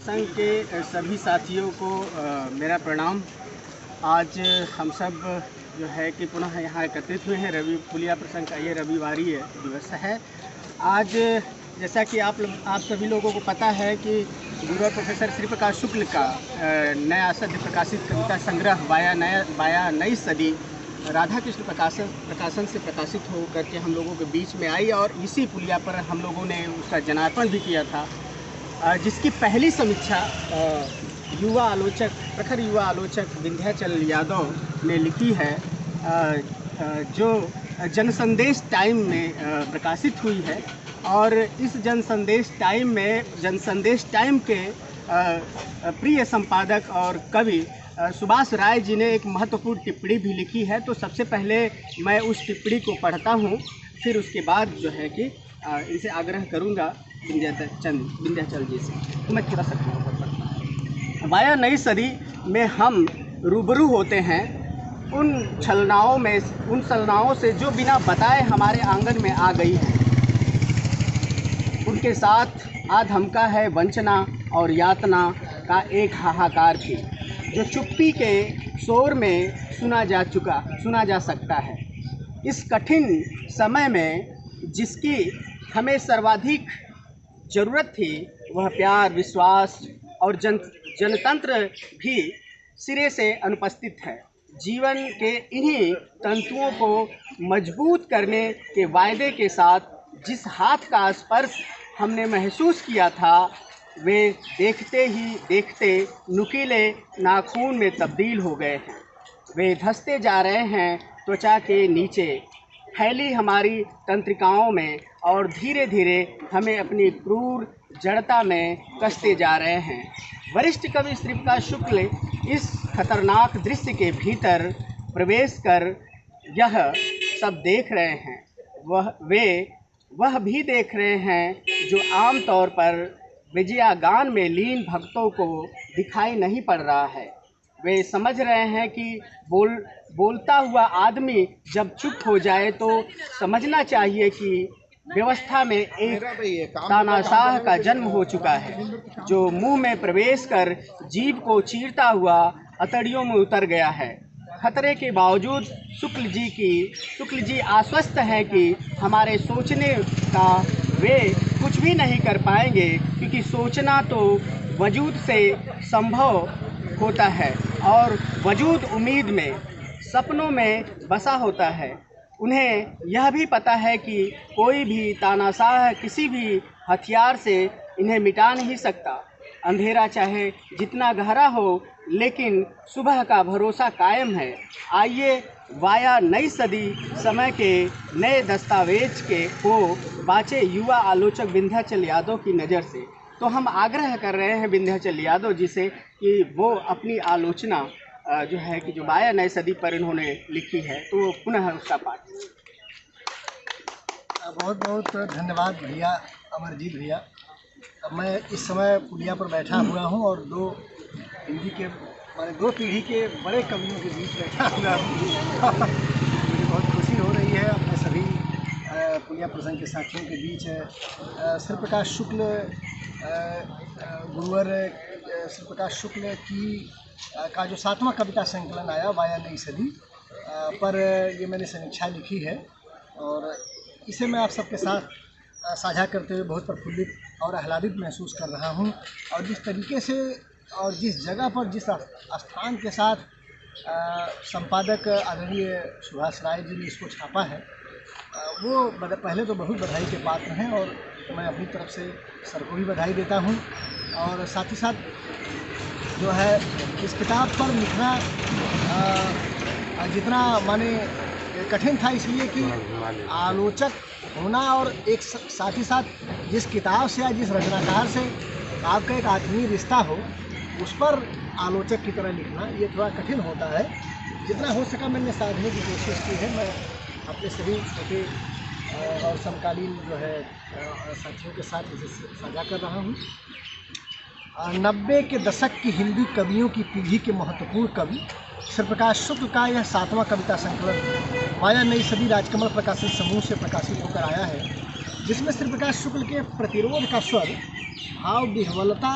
प्रसंग के सभी साथियों को मेरा प्रणाम। आज हम सब जो है कि पुनः यहाँ एकत्रित हुए हैं। पुलिया प्रसंग का ये रविवारी दिवस है। आज जैसा कि आप सभी लोगों को पता है कि गुरुवर प्रोफेसर श्री प्रकाश शुक्ल का नया सद्य प्रकाशित कविता संग्रह वाया नई सदी राधा कृष्ण प्रकाशन से प्रकाशित हो करके हम लोगों के बीच में आई और इसी पुलिया पर हम लोगों ने उसका जनार्पण भी किया था, जिसकी पहली समीक्षा प्रखर युवा आलोचक विंध्याचल यादव ने लिखी है, जो जनसंदेश टाइम में प्रकाशित हुई है। और इस जनसंदेश टाइम के प्रिय संपादक और कवि सुभाष राय जी ने एक महत्वपूर्ण टिप्पणी भी लिखी है। तो सबसे पहले मैं उस टिप्पणी को पढ़ता हूँ, फिर उसके बाद जो है कि इनसे आग्रह करूँगा विंध्याचल जी से। तो मैं थोड़ा सा पढ़ता। वाया नई सदी में हम रूबरू होते हैं उन छलनाओं से जो बिना बताए हमारे आंगन में आ गई है। उनके साथ आधमका है वंचना और यातना का एक हाहाकार भी, जो चुप्पी के शोर में सुना जा सकता है। इस कठिन समय में जिसकी हमें सर्वाधिक ज़रूरत थी, वह प्यार, विश्वास और जनतंत्र भी सिरे से अनुपस्थित है। जीवन के इन्हीं तंतुओं को मजबूत करने के वायदे के साथ जिस हाथ का स्पर्श हमने महसूस किया था, वे देखते ही देखते नुकीले नाखून में तब्दील हो गए हैं। वे धंसते जा रहे हैं त्वचा के नीचे फैली हमारी तंत्रिकाओं में और धीरे धीरे हमें अपनी क्रूर जड़ता में कसते जा रहे हैं। वरिष्ठ कवि श्री प्रकाश शुक्ल इस खतरनाक दृश्य के भीतर प्रवेश कर यह सब देख रहे हैं। वह भी देख रहे हैं जो आमतौर पर विजयागान में लीन भक्तों को दिखाई नहीं पड़ रहा है। वे समझ रहे हैं कि बोलता हुआ आदमी जब चुप हो जाए तो समझना चाहिए कि व्यवस्था में एक तानाशाह का जन्म हो चुका है, जो मुंह में प्रवेश कर जीभ को चीरता हुआ अतड़ियों में उतर गया है। खतरे के बावजूद शुक्ल जी आश्वस्त हैं कि हमारे सोचने का वे कुछ भी नहीं कर पाएंगे, क्योंकि सोचना तो वजूद से संभव होता है और वजूद उम्मीद में, सपनों में बसा होता है। उन्हें यह भी पता है कि कोई भी तानाशाह किसी भी हथियार से इन्हें मिटा नहीं सकता। अंधेरा चाहे जितना गहरा हो, लेकिन सुबह का भरोसा कायम है। आइए वाया नई सदी समय के नए दस्तावेज को बाँचे युवा आलोचक विंध्याचल यादव की नज़र से। तो हम आग्रह कर रहे हैं विंध्याचल यादव जी से कि वो अपनी आलोचना जो है कि जो वाया नई सदी पर इन्होंने लिखी है, तो पुनः उसका पाठ। बहुत बहुत धन्यवाद भैया, अमरजीत भैया। मैं इस समय पुलिया पर बैठा हुआ हूँ और दो पीढ़ी के बड़े कवियों के बीच बैठा हुआ हूँ। मुझे बहुत खुशी हो रही है अपने सभी पुलिया प्रसंग के साथियों के बीच। श्री प्रकाश शुक्ल गुरुवर श्री प्रकाश शुक्ल का जो 7वां कविता संकलन आया वाया नई सदी पर ये मैंने समीक्षा लिखी है और इसे मैं आप सबके साथ साझा करते हुए बहुत प्रफुल्लित और आह्लादित महसूस कर रहा हूँ। और जिस तरीके से और जिस जगह पर, जिस स्थान के साथ संपादक आदरणीय सुभाष राय जी ने इसको छापा है, वो पहले तो बहुत बधाई के पात्र हैं और मैं अपनी तरफ से सर को भी बधाई देता हूँ। और साथ ही साथ जो है इस किताब पर लिखना जितना माने कठिन था, इसलिए कि आलोचक होना और एक साथ ही साथ जिस किताब से या जिस रचनाकार से आपका एक आत्मीय रिश्ता हो, उस पर आलोचक की तरह लिखना ये थोड़ा कठिन होता है। जितना हो सका मैंने साधने की कोशिश की है। मैं अपने सभी छोटे और समकालीन जो है साथियों के साथ इसे साझा कर रहा हूँ। 90 के दशक की हिंदी कवियों की पीढ़ी के महत्वपूर्ण कवि श्री प्रकाश शुक्ल का यह 7वां कविता संकलन वाया नई सदी राजकमल प्रकाशन समूह से प्रकाशित होकर आया है, जिसमें श्री प्रकाश शुक्ल के प्रतिरोध का स्वर, भाव विह्वलता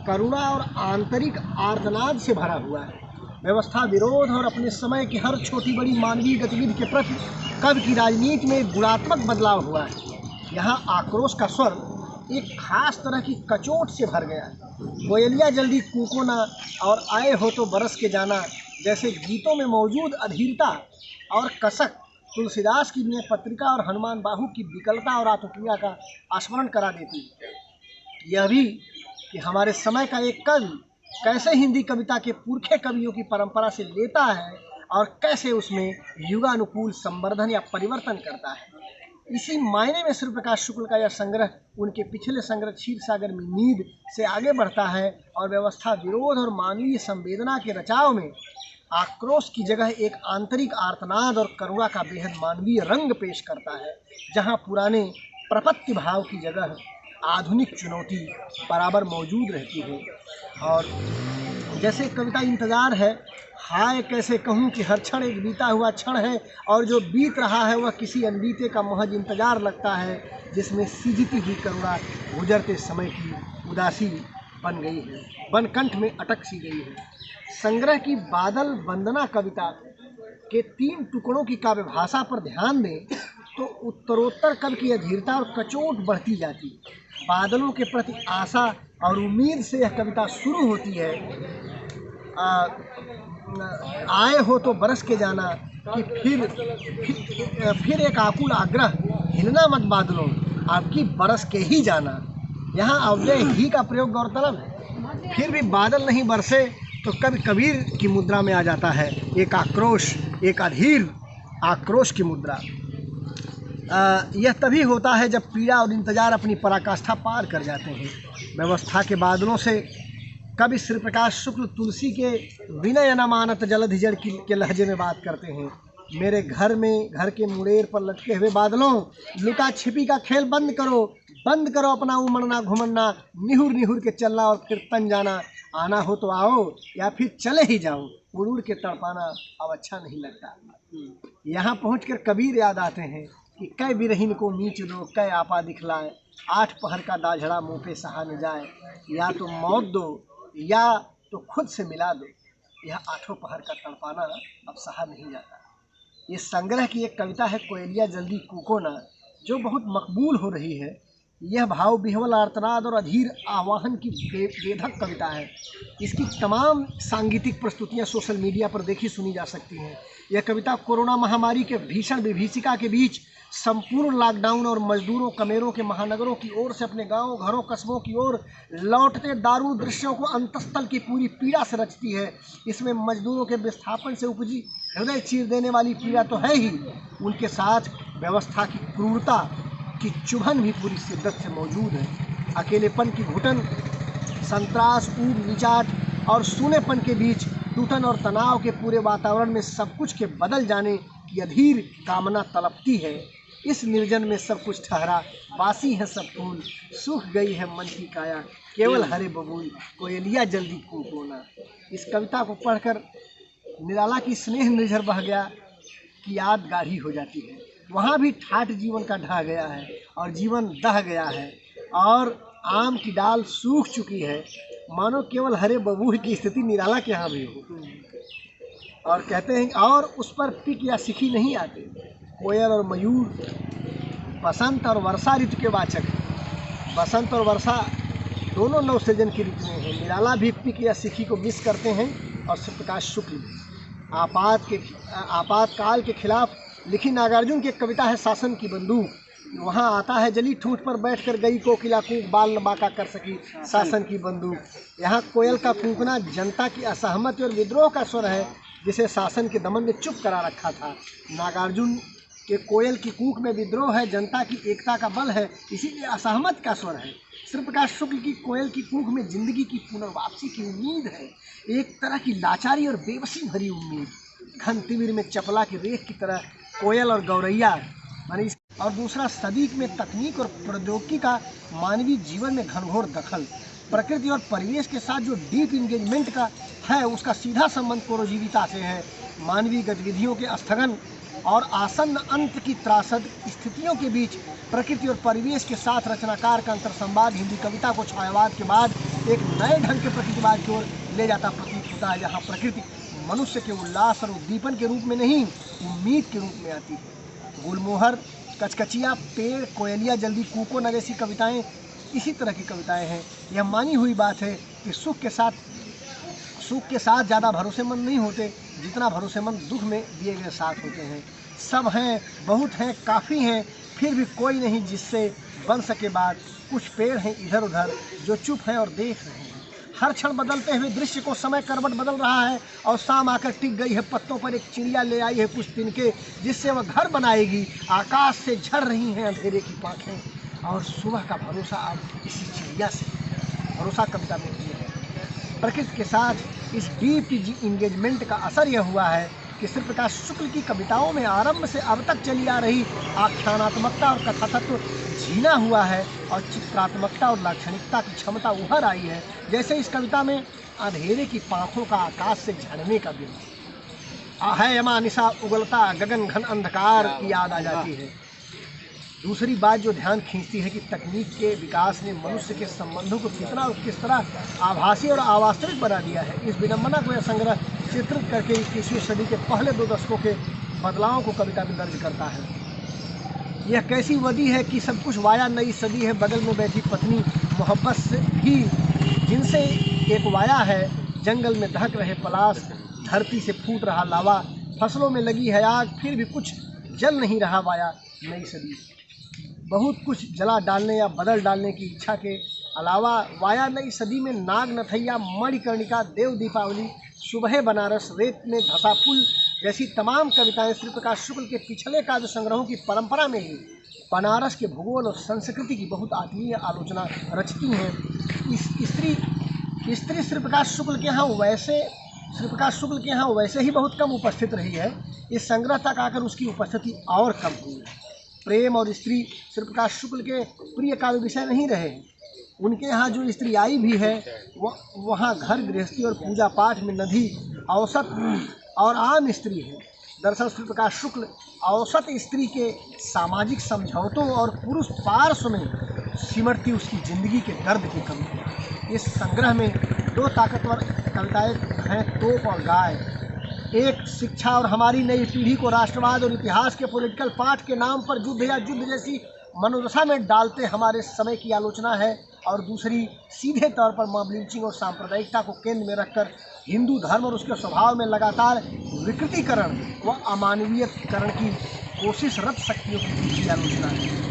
करुणा और आंतरिक आर्तनाद से भरा हुआ है। व्यवस्था विरोध और अपने समय की हर छोटी बड़ी मानवीय गतिविधि के प्रति कवि की राजनीति में गुणात्मक बदलाव हुआ है। यहाँ आक्रोश का स्वर एक खास तरह की कचोट से भर गया है। कोयलिया जल्दी कूको ना और आए हो तो बरस के जाना जैसे गीतों में मौजूद अधीरता और कसक तुलसीदास की न्याय पत्रिका और हनुमान बाहु की विकलता और आत्मक्रिया का स्मरण करा देती है। यह भी कि हमारे समय का एक कवि कैसे हिंदी कविता के पुरखे कवियों की परंपरा से लेता है और कैसे उसमें युगानुकूल संवर्धन या परिवर्तन करता है। इसी मायने में श्री प्रकाश शुक्ल का यह संग्रह उनके पिछले संग्रह क्षीरसागर में नींद से आगे बढ़ता है और व्यवस्था विरोध और मानवीय संवेदना के रचाव में आक्रोश की जगह एक आंतरिक आर्तनाद और करुणा का बेहद मानवीय रंग पेश करता है, जहाँ पुराने प्रपत्ति भाव की जगह आधुनिक चुनौती बराबर मौजूद रहती है। और जैसे कविता इंतज़ार है, हाय कैसे कहूँ कि हर क्षण एक बीता हुआ क्षण है और जो बीत रहा है वह किसी अनबीते का महज इंतजार लगता है, जिसमें सिजती हुई करुणा गुजरते समय की उदासी बन गई है, बनकंठ में अटक सी गई है। संग्रह की बादल वंदना कविता के 3 टुकड़ों की काव्य भाषा पर ध्यान दें तो उत्तरोत्तर कवि की अधीरता और कचोट बढ़ती जाती है। बादलों के प्रति आशा और उम्मीद से यह कविता शुरू होती है। आए हो तो बरस के जाना कि फिर एक आकुल आग्रह, हिलना मत बादलों, आपकी बरस के ही जाना। यहाँ अव्यय ही का प्रयोग गौरतलब है। फिर भी बादल नहीं बरसे तो कवि कबीर की मुद्रा में आ जाता है, एक आक्रोश, एक अधीर आक्रोश की मुद्रा। यह तभी होता है जब पीड़ा और इंतजार अपनी पराकाष्ठा पार कर जाते हैं। व्यवस्था के बादलों से कवि श्री प्रकाश शुक्ल तुलसी के विनय न मानत जलधि जड़ के लहजे में बात करते हैं। मेरे घर में घर के मुड़ेर पर लटके हुए बादलों, लुका छिपी का खेल बंद करो अपना उमड़ना घुमड़ना, निहुर निहुर के चलना और फिर तन जाना। आना हो तो आओ या फिर चले ही जाओ, उड़ उड़ के तड़पाना अब अच्छा नहीं लगता। यहाँ पहुँचकर कबीर याद आते हैं कि कै बिरहीन को नीच दो, कै आपा दिखलाए, 8 पहर का दाझड़ा मुँह पे सहा न जाए, या तो मौत दो या तो खुद से मिला दो, यह 8 पहर का तड़पाना अब सहा नहीं जाता। ये संग्रह की एक कविता है कोयलिया जल्दी कूको ना, जो बहुत मकबूल हो रही है। यह भाव विह्वल आर्तनाद और अधीर आवाहन की वेधक कविता है। इसकी तमाम सांगीतिक प्रस्तुतियां सोशल मीडिया पर देखी सुनी जा सकती हैं। यह कविता कोरोना महामारी के भीषण विभीषिका के बीच संपूर्ण लॉकडाउन और मजदूरों कमेरों के महानगरों की ओर से अपने गांवों घरों कस्बों की ओर लौटते दारुण दृश्यों को अंतस्थल की पूरी पीड़ा से रचती है। इसमें मजदूरों के विस्थापन से उपजी हृदय चीर देने वाली पीड़ा तो है ही, उनके साथ व्यवस्था की क्रूरता की चुभन भी पूरी शिद्दत से मौजूद है। अकेलेपन की घुटन, संत्रास, ऊब निचाट और सूनेपन के बीच टूटन और तनाव के पूरे वातावरण में सब कुछ के बदल जाने की अधीर कामना तड़पती है। इस निर्जन में सब कुछ ठहरा, बासी है सब फूल, सूख गई है मन की काया, केवल हरे बबूल, कोयलिया जल्दी कूकोना। इस कविता को पढ़कर निराला की स्नेह निर्झर बह गया की याद गाढ़ी हो जाती है। वहाँ भी ठाठ जीवन का ढह गया है और जीवन दह गया है और आम की डाल सूख चुकी है, मानो केवल हरे बबूल की स्थिति निराला के यहाँ भी हो। और कहते हैं और उस पर पिक या सिखी नहीं आते। कोयल और मयूर बसंत और वर्षा ऋतु के वाचक हैं। बसंत और वर्षा दोनों नवसृजन की ऋतुएं हैं। निराला भी पिक या सिखी को मिस करते हैं और श्री प्रकाश शुक्ल आपातकाल के खिलाफ लिखी नागार्जुन की एक कविता है शासन की बंदूक। वहाँ आता है जली ठूंठ पर बैठकर गई कोकिला कूक, बाल न बांका कर सकी शासन की बंदूक। यहाँ कोयल का कूकना जनता की असहमति और विद्रोह का स्वर है, जिसे शासन के दमन ने चुप करा रखा था। नागार्जुन के कोयल की कूक में विद्रोह है, जनता की एकता का बल है, इसीलिए असहमत का स्वर है। श्री प्रकाश शुक्ल की कोयल की कूक में जिंदगी की पुनर्वापसी की उम्मीद है, एक तरह की लाचारी और बेबसी भरी उम्मीद। घन तिमिर में चपला की रेख की तरह कोयल और गौरैया मानी। और दूसरा सदी में तकनीक और प्रौद्योगिकी का मानवीय जीवन में घनघोर दखल, प्रकृति और परिवेश के साथ जो डीप इंगेजमेंट का है उसका सीधा संबंध परोजीविता से है। मानवीय गतिविधियों के स्थगन और आसन्न अंत की त्रासद स्थितियों के बीच प्रकृति और परिवेश के साथ रचनाकार का अंतर्संवाद हिंदी कविता को छायावाद के बाद एक नए ढंग के प्रकृतिवाद की ओर ले जाता प्रतीत होता है, जहाँ प्रकृति मनुष्य के उल्लास और उद्दीपन के रूप में नहीं, उम्मीद के रूप में आती है। गुलमोहर, कचकचिया, पेड़, कोयलिया जल्दी कूको न जैसी कविताएं इसी तरह की कविताएं हैं। यह मानी हुई बात है कि सुख के साथ ज़्यादा भरोसेमंद नहीं होते जितना भरोसेमंद दुख में दिए गए साथ होते हैं। सब हैं, बहुत हैं, काफ़ी हैं, फिर भी कोई नहीं जिससे बन सके बात। कुछ पेड़ हैं इधर उधर जो चुप हैं और देख रहे हैं। हर क्षण बदलते हुए दृश्य को समय करवट बदल रहा है और शाम आकर टिक गई है। पत्तों पर एक चिड़िया ले आई है कुछ तिनके जिससे वह घर बनाएगी। आकाश से झड़ रही हैं अंधेरे की पाँखें और सुबह का भरोसा अब इसी चिड़िया से। भरोसा कविता में किया है। प्रकृति के साथ इस डीप इंगेजमेंट का असर यह हुआ है कि श्री प्रकाश शुक्ल की कविताओं में आरंभ से अब तक चली आ रही आख्यानात्मकता और कथातत्व झीना हुआ है और चित्रात्मकता और लाक्षणिकता की क्षमता उभर आई है। जैसे इस कविता में अंधेरे की पाँखों का आकाश से झड़ने का बिंदु, है यमा निशा उगलता गगन घन अंधकार की याद आ जाती है। दूसरी बात जो ध्यान खींचती है कि तकनीक के विकास ने मनुष्य के संबंधों को कितना और किस तरह आभासी और अवास्तविक बना दिया है। इस विडंबना को यह संग्रह चित्रित करके 21वीं सदी के पहले 2 दशकों के बदलावों को कविता में दर्ज करता है। यह कैसी वदी है कि सब कुछ वाया नई सदी है। बगल में बैठी पत्नी मोहब्बत से भी जिनसे एक वाया है। जंगल में दहक रहे पलाश, धरती से फूट रहा लावा, फसलों में लगी है आग, फिर भी कुछ जल नहीं रहा वाया नई सदी। बहुत कुछ जला डालने या बदल डालने की इच्छा के अलावा वाया नई सदी में नाग नथैया, मणिकर्णिका, देव दीपावली, सुबह बनारस, रेत में धसा पुल जैसी तमाम कविताएं श्री प्रकाश शुक्ल के पिछले काव्य संग्रहों की परंपरा में ही बनारस के भूगोल और संस्कृति की बहुत आत्मीय आलोचना रचती हैं। स्त्री श्री प्रकाश शुक्ल के यहाँ वैसे ही बहुत कम उपस्थित रही है। इस संग्रह तक आकर उसकी उपस्थिति और कम हुई है। प्रेम और स्त्री श्री प्रकाश शुक्ल के प्रिय काव्य विषय नहीं रहे। उनके यहाँ जो स्त्री आई भी है वहाँ घर गृहस्थी और पूजा पाठ में नधी औसत और आम स्त्री है। दरअसल श्री प्रकाश शुक्ल औसत स्त्री के सामाजिक समझौतों और पुरुष पार्श्व में सिमरती उसकी जिंदगी के दर्द की कमी है। इस संग्रह में 2 ताकतवर कविताएं हैं, तोप और गाय। एक शिक्षा और हमारी नई पीढ़ी को राष्ट्रवाद और इतिहास के पॉलिटिकल पाठ के नाम पर युद्ध या युद्ध जैसी मनोदशा में डालते हमारे समय की आलोचना है, और दूसरी सीधे तौर पर मॉब लिंचिंग और सांप्रदायिकता को केंद्र में रखकर हिंदू धर्म और उसके स्वभाव में लगातार विकृतीकरण व अमानवीयकरण की कोशिशरत शक्तियों की पीछे आलोचना है।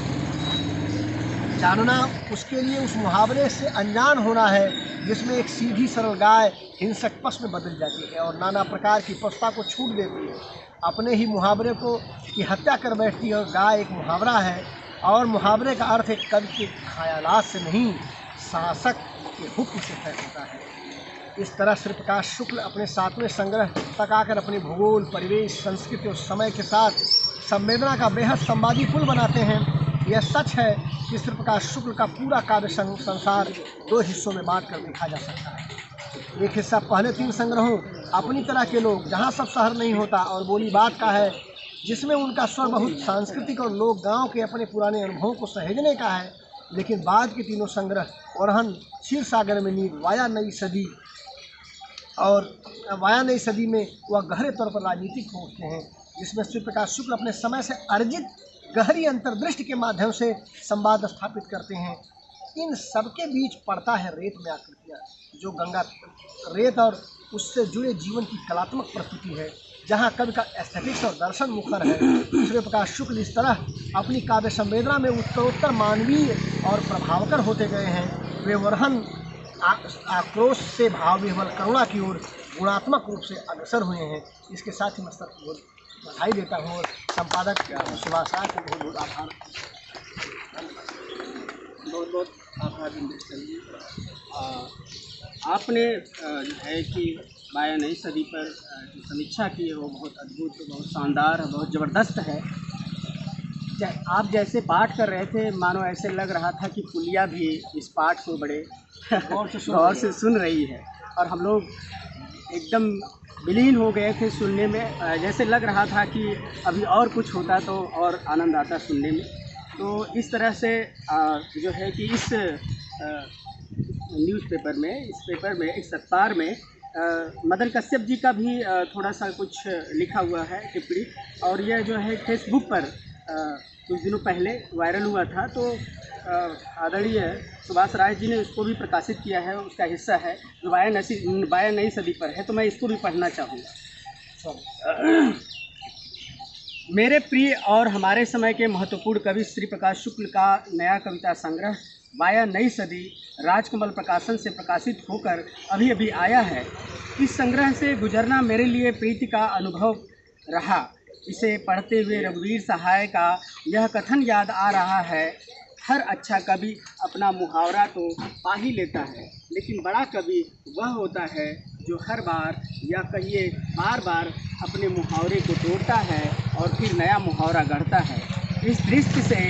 जानना उसके लिए उस मुहावरे से अनजान होना है जिसमें एक सीधी सरल गाय हिंसक पशु में बदल जाती है और नाना प्रकार की पशुता को छूट देती है। अपने ही मुहावरे को की हत्या कर बैठती है और गाय एक मुहावरा है, और मुहावरे का अर्थ एक कवि के ख्यालात से नहीं, शासक के हुक्म से तय होता है। इस तरह श्री प्रकाश शुक्ल अपने 7वें संग्रह तक आकर अपने भूगोल, परिवेश, संस्कृति और समय के साथ संवेदना का बेहद संवादी पुल बनाते हैं। यह सच है कि श्री प्रकाश शुक्ल का पूरा काव्य संसार 2 हिस्सों में बांट कर देखा जा सकता है। एक हिस्सा पहले 3 संग्रहों अपनी तरह के लोग, जहाँ सब शहर नहीं होता और बोली बात का है, जिसमें उनका स्वर बहुत सांस्कृतिक और लोग गांव के अपने पुराने अनुभवों को सहेजने का है। लेकिन बाद के 3 संग्रह वरहन, क्षीर सागर में नींद, वाया नई सदी में वह गहरे तौर पर राजनीतिक पहुँचते हैं, जिसमें श्री प्रकाश शुक्ल अपने समय से अर्जित गहरी अंतर्दृष्टि के माध्यम से संवाद स्थापित करते हैं। इन सबके बीच पड़ता है रेत में आकृतियाँ, जो गंगा रेत और उससे जुड़े जीवन की कलात्मक प्रस्तुति है, जहाँ कवि का एस्थेटिक्स और दर्शन मुखर है। श्री प्रकाश शुक्ल इस तरह अपनी काव्य संवेदना में उत्तरोत्तर मानवीय और प्रभावकर होते गए हैं। वे वरहन आक्रोश से भाव विह्वल करुणा की ओर गुणात्मक रूप से अग्रसर हुए हैं। इसके साथ ही मैं सबको बधाई देता हूँ और संपादक सुभाष राय को बहुत बहुत आभार, बहुत आभार जी। आपने जो है कि वाया नई सदी पर जो समीक्षा की है वो बहुत अद्भुत, बहुत शानदार, बहुत ज़बरदस्त है। आप जैसे पाठ कर रहे थे, मानो ऐसे लग रहा था कि पुलिया भी इस पाठ को बड़े गौर से सुन रही है, और हम लोग एकदम विलीन हो गए थे सुनने में। जैसे लग रहा था कि अभी और कुछ होता तो और आनंद आता सुनने में। तो इस तरह से जो है कि इस न्यूज़पेपर में, इस पेपर में, इस अखबार में मदन कश्यप जी का भी थोड़ा सा कुछ लिखा हुआ है टिप्पणी, और यह जो है फेसबुक पर कुछ दिनों पहले वायरल हुआ था। तो आदरणीय सुभाष राय जी ने उसको भी प्रकाशित किया है, उसका हिस्सा है जो बाया नई सदी पर है, तो मैं इसको भी पढ़ना चाहूँगा। मेरे प्रिय और हमारे समय के महत्वपूर्ण कवि श्री प्रकाश शुक्ल का नया कविता संग्रह बाया नई सदी राजकमल प्रकाशन से प्रकाशित होकर अभी अभी आया है। इस संग्रह से गुजरना मेरे लिए प्रीति का अनुभव रहा। इसे पढ़ते हुए रघुवीर सहाय का यह कथन याद आ रहा है, हर अच्छा कवि अपना मुहावरा तो पा ही लेता है, लेकिन बड़ा कवि वह होता है जो हर बार या कहिए बार बार अपने मुहावरे को तोड़ता है और फिर नया मुहावरा गढ़ता है। इस दृष्टि से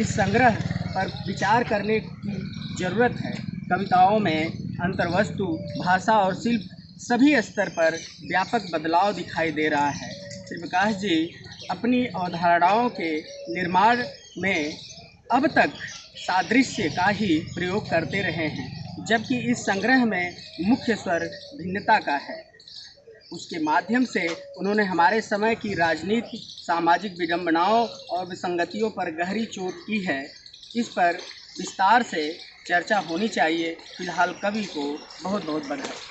इस संग्रह पर विचार करने की ज़रूरत है। कविताओं में अंतर्वस्तु, भाषा और शिल्प सभी स्तर पर व्यापक बदलाव दिखाई दे रहा है। श्री प्रकाश जी अपनी अवधारणाओं के निर्माण में अब तक सादृश्य का ही प्रयोग करते रहे हैं, जबकि इस संग्रह में मुख्य स्वर भिन्नता का है। उसके माध्यम से उन्होंने हमारे समय की राजनीति, सामाजिक विडंबनाओं और विसंगतियों पर गहरी चोट की है। इस पर विस्तार से चर्चा होनी चाहिए। फिलहाल कवि को बहुत बहुत बधाई।